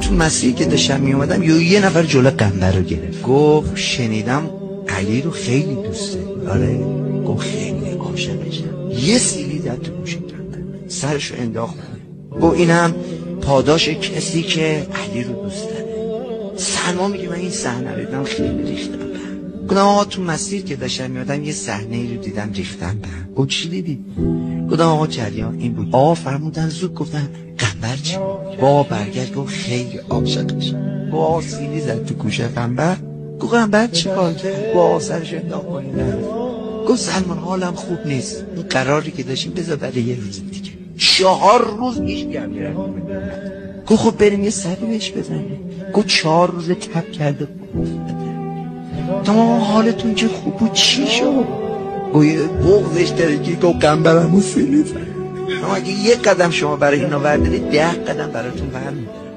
تو مسیری که داشتم میومدم یه نفر جلو قنبر رو گرفت، گفت شنیدم علی رو خیلی دوست داری. آره. گفت خیلی عاشقشم. یه سیلی زد تو گوش قنبر، سرشو انداخت. گفت اینم پاداش کسی که علی رو دوست داره. سلمان میگه من این صحنه رو دیدم خیلی ریختم به. گفتم آقا تو مسیر که داشتم میادم یه صحنه ای رو دیدم ریختم به. گفت چی دیدی؟ گفتم آقا جریان این بود. آقا فرمودن زود. گفتن قنبر چی؟ با برگشت گفت خیلی عاشقش. با سیلی زد تو گوشه قنبر. گفت قنبر چی کار کرد؟ با سرش انداخت پایین. گفت سلمان حالم خوب نیست، این قراری که داشتیم بذار برای یه روز دیگه. 4 روز هیچ گم گرفت. گفت خب بریم یه سری بهش بزنیم. گفت 4 روز تب کرده. تمام حالتون که خوب بود چی شد؟ گفت بغضش درکی. گفت قنبرمو سیلی زد. اما اگه 1 قدم شما برای اینا وردارید 10 قدم براتون برمی‌دارم.